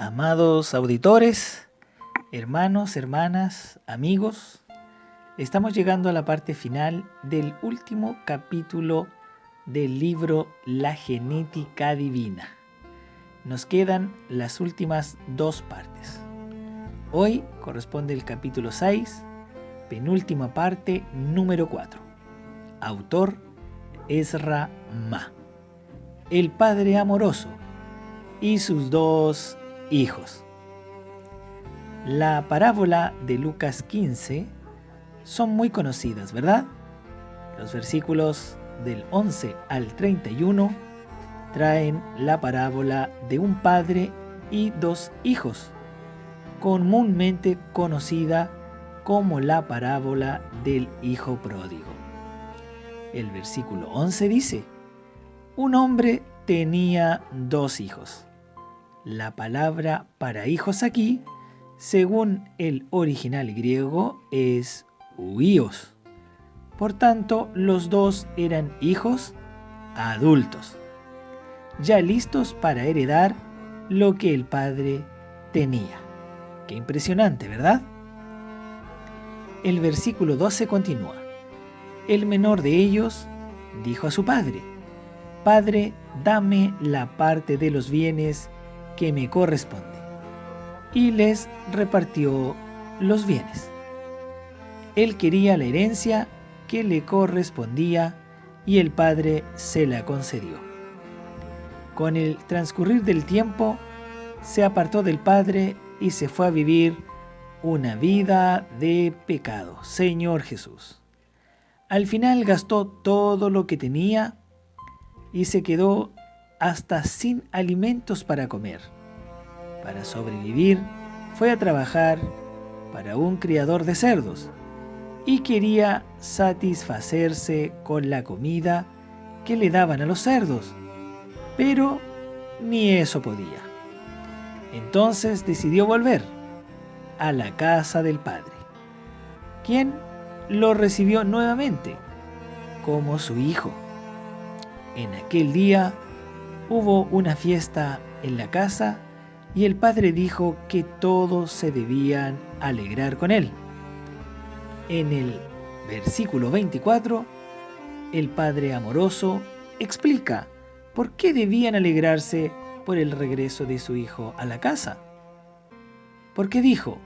Amados auditores, hermanos, hermanas, amigos, estamos llegando a la parte final del último capítulo del libro La Genética Divina. Nos quedan las últimas dos partes. Hoy corresponde el capítulo 6, penúltima parte, número 4. Autor Ezra Ma. El Padre Amoroso y sus dos hijos. La parábola de Lucas 15 son muy conocidas, ¿verdad? Los versículos del 11 al 31 traen la parábola de un padre y dos hijos, comúnmente conocida como la parábola del hijo pródigo. El versículo 11 dice: un hombre tenía dos hijos. La palabra para hijos aquí, según el original griego, es huíos. Por tanto, los dos eran hijos adultos, ya listos para heredar lo que el padre tenía. Qué impresionante, ¿verdad? El versículo 12 continúa. El menor de ellos dijo a su padre: Padre, dame la parte de los bienes que me corresponde. Y les repartió los bienes. Él quería la herencia que le correspondía y el padre se la concedió. Con el transcurrir del tiempo, se apartó del padre y se fue a vivir una vida de pecado. Señor Jesús. Al final gastó todo lo que tenía y se quedó hasta sin alimentos para comer. Para sobrevivir, fue a trabajar para un criador de cerdos y quería satisfacerse con la comida que le daban a los cerdos, pero ni eso podía. Entonces decidió volver a la casa del padre, quien lo recibió nuevamente como su hijo. En aquel día hubo una fiesta en la casa y el padre dijo que todos se debían alegrar con él. En el versículo 24, el Padre amoroso explica por qué debían alegrarse por el regreso de su hijo a la casa. Porque dijo: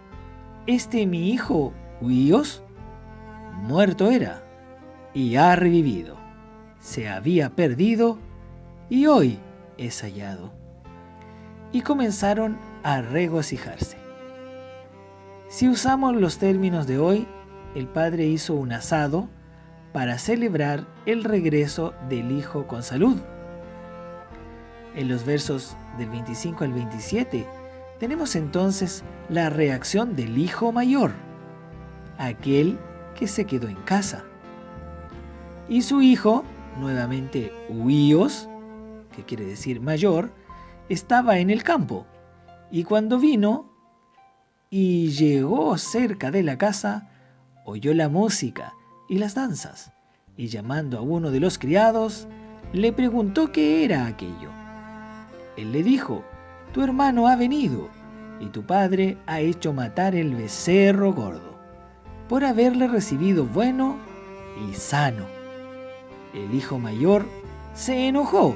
mi hijo, huíos, muerto era y ha revivido. Se había perdido y hoy es hallado. Y comenzaron a regocijarse. Si usamos los términos de hoy, el padre hizo un asado para celebrar el regreso del hijo con salud. En los versos del 25 al 27 tenemos entonces la reacción del hijo mayor, aquel que se quedó en casa. Y su hijo, nuevamente huíos, que quiere decir mayor, estaba en el campo, y cuando vino y llegó cerca de la casa, oyó la música y las danzas, y llamando a uno de los criados, le preguntó qué era aquello. Él le dijo: tu hermano ha venido, y tu padre ha hecho matar el becerro gordo, por haberle recibido bueno y sano. El hijo mayor se enojó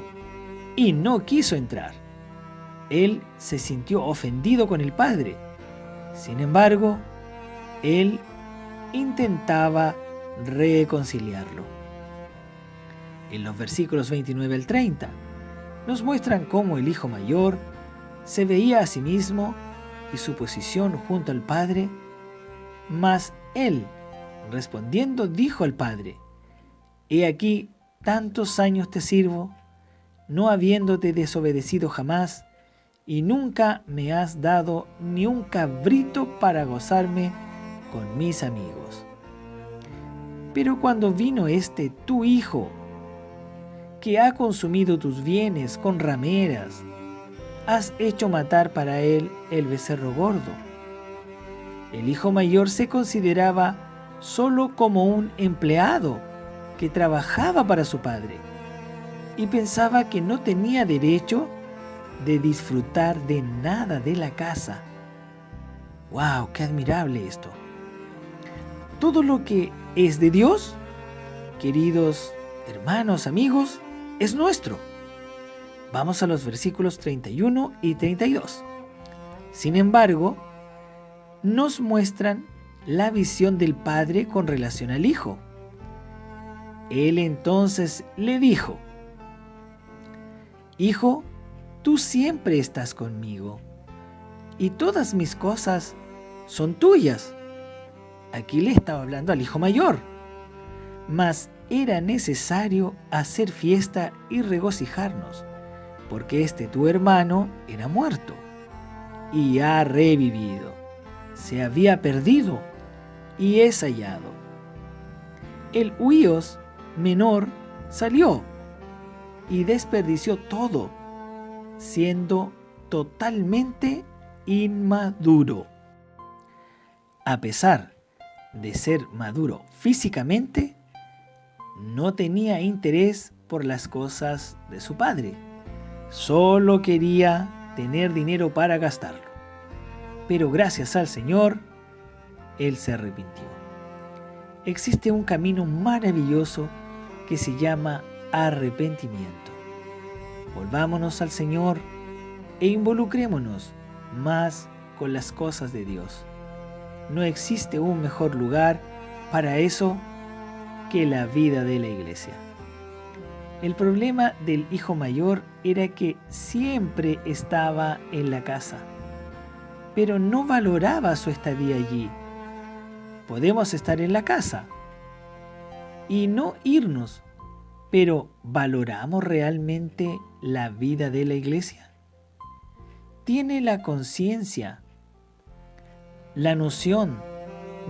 y no quiso entrar. Él se sintió ofendido con el padre. Sin embargo, él intentaba reconciliarlo. En los versículos 29 al 30 nos muestran cómo el hijo mayor se veía a sí mismo y su posición junto al padre, mas él, respondiendo, dijo al padre: he aquí, tantos años te sirvo, no habiéndote desobedecido jamás, y nunca me has dado ni un cabrito para gozarme con mis amigos. Pero cuando vino tu hijo, que ha consumido tus bienes con rameras, has hecho matar para él el becerro gordo. El hijo mayor se consideraba solo como un empleado que trabajaba para su padre y pensaba que no tenía derecho de disfrutar de nada de la casa. ¡Wow! ¡Qué admirable esto! Todo lo que es de Dios, queridos hermanos, amigos, es nuestro. Vamos a los versículos 31 y 32. Sin embargo, nos muestran la visión del Padre con relación al Hijo. Él entonces le dijo: Hijo, tú siempre estás conmigo, y todas mis cosas son tuyas. Aquí le estaba hablando al hijo mayor. Mas era necesario hacer fiesta y regocijarnos, porque tu hermano era muerto y ha revivido. Se había perdido y es hallado. El huíos menor salió y desperdició todo, siendo totalmente inmaduro. A pesar de ser maduro físicamente, no tenía interés por las cosas de su padre. Solo quería tener dinero para gastarlo. Pero gracias al Señor, él se arrepintió. Existe un camino maravilloso que se llama arrepentimiento. Volvámonos al Señor e involucrémonos más con las cosas de Dios. No existe un mejor lugar para eso que la vida de la iglesia. El problema del hijo mayor era que siempre estaba en la casa, pero no valoraba su estadía allí. Podemos estar en la casa y no irnos, pero ¿valoramos realmente la vida de la iglesia? ¿Tiene la conciencia, la noción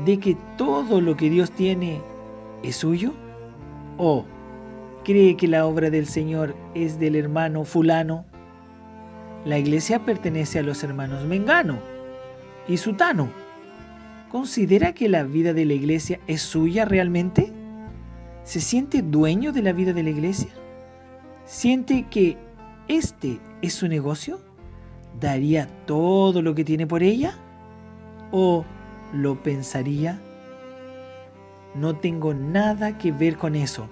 de que todo lo que Dios tiene es suyo? ¿O cree que la obra del Señor es del hermano fulano? La iglesia pertenece a los hermanos Mengano y Sutano. ¿Considera que la vida de la iglesia es suya realmente? ¿Se siente dueño de la vida de la iglesia? ¿Siente que este es su negocio? ¿Daría todo lo que tiene por ella? ¿O lo pensaría? No tengo nada que ver con eso.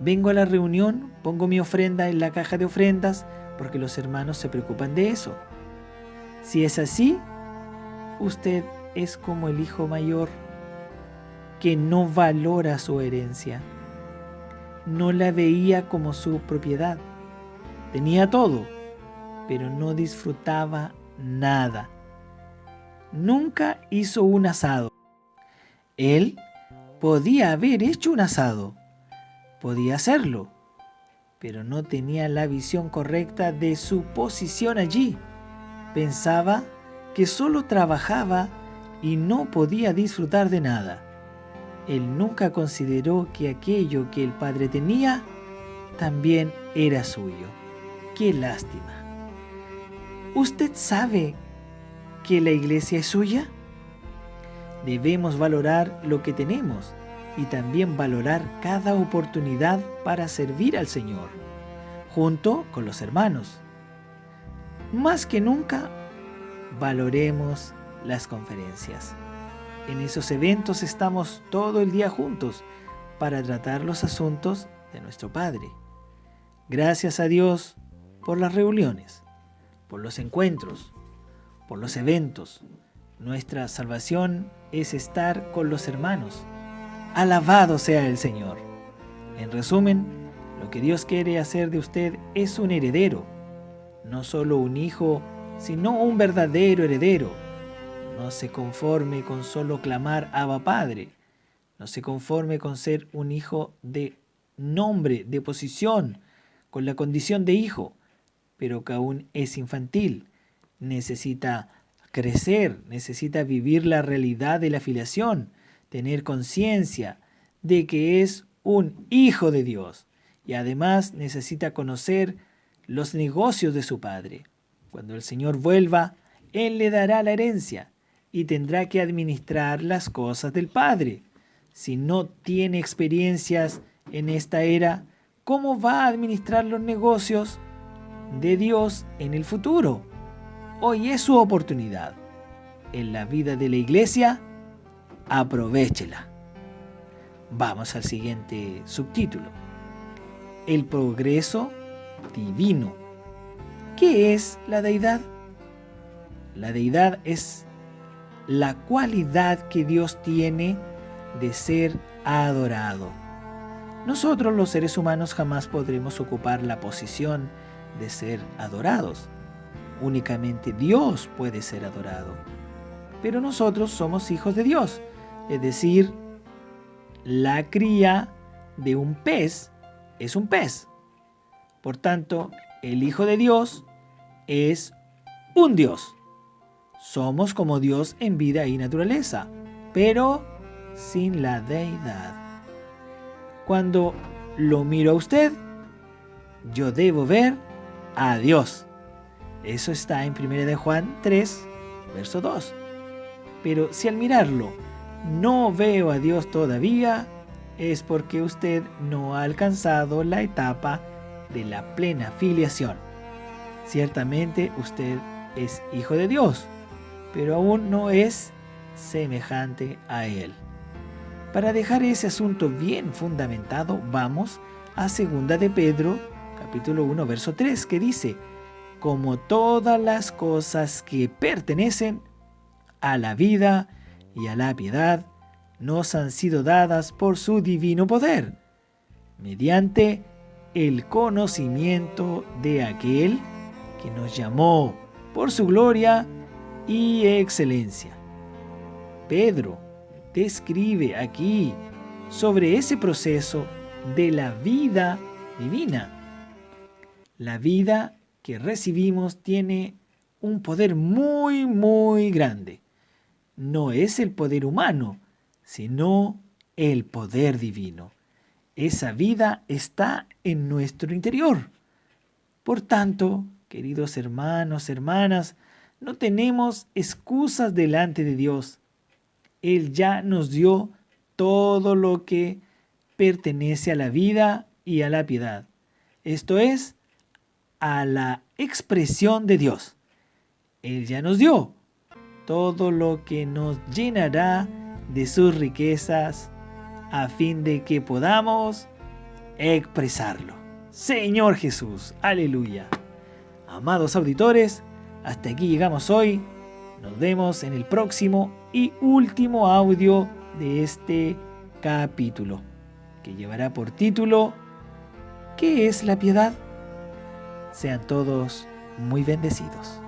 Vengo a la reunión, pongo mi ofrenda en la caja de ofrendas porque los hermanos se preocupan de eso. Si es así, usted es como el hijo mayor que no valora su herencia. No la veía como su propiedad. Tenía todo, pero no disfrutaba nada. Nunca hizo un asado. Él podía haber hecho un asado, podía hacerlo, pero no tenía la visión correcta de su posición allí. Pensaba que solo trabajaba y no podía disfrutar de nada. Él nunca consideró que aquello que el padre tenía también era suyo. ¡Qué lástima! ¿Usted sabe que la iglesia es suya? Debemos valorar lo que tenemos y también valorar cada oportunidad para servir al Señor, junto con los hermanos. Más que nunca, valoremos las conferencias. En esos eventos estamos todo el día juntos para tratar los asuntos de nuestro Padre. Gracias a Dios por las reuniones, por los encuentros, por los eventos. Nuestra salvación es estar con los hermanos. Alabado sea el Señor. En resumen, lo que Dios quiere hacer de usted es un heredero. No solo un hijo, sino un verdadero heredero. No se conforme con solo clamar Abba Padre. No se conforme con ser un hijo de nombre, de posición, con la condición de hijo, pero que aún es infantil. Necesita crecer, necesita vivir la realidad de la filiación, tener conciencia de que es un hijo de Dios y además necesita conocer los negocios de su padre. Cuando el Señor vuelva, Él le dará la herencia y tendrá que administrar las cosas del Padre. Si no tiene experiencias en esta era, ¿cómo va a administrar los negocios de Dios en el futuro. Hoy es su oportunidad. En la vida de la iglesia, aprovéchela. Vamos al siguiente subtítulo. El progreso divino. ¿Qué es la deidad? La deidad es la cualidad que Dios tiene de ser adorado. Nosotros los seres humanos jamás podremos ocupar la posición de ser adorados. Únicamente Dios puede ser adorado. Pero nosotros somos hijos de Dios, es decir, la cría de un pez es un pez. Por tanto, el Hijo de Dios es un Dios. Somos como Dios en vida y naturaleza, pero sin la deidad. Cuando lo miro a usted, yo debo ver a Dios. Eso está en 1 de Juan 3, verso 2. Pero si al mirarlo no veo a Dios todavía, es porque usted no ha alcanzado la etapa de la plena filiación. Ciertamente usted es hijo de Dios, pero aún no es semejante a Él. Para dejar ese asunto bien fundamentado, vamos a 2 de Pedro, capítulo 1, verso 3, que dice: como todas las cosas que pertenecen a la vida y a la piedad, nos han sido dadas por su divino poder, mediante el conocimiento de aquel que nos llamó por su gloria y excelencia. Pedro describe aquí sobre ese proceso de la vida divina. La vida que recibimos tiene un poder muy grande. No es el poder humano, sino el poder divino. Esa vida está en nuestro interior. Por tanto, queridos hermanos, hermanas, no tenemos excusas delante de Dios. Él ya nos dio todo lo que pertenece a la vida y a la piedad. Esto es, a la expresión de Dios. Él ya nos dio todo lo que nos llenará de sus riquezas a fin de que podamos expresarlo. Señor Jesús, aleluya. Amados auditores, hasta aquí llegamos hoy. Nos vemos en el próximo y último audio de este capítulo, que llevará por título ¿Qué es la piedad? Sean todos muy bendecidos.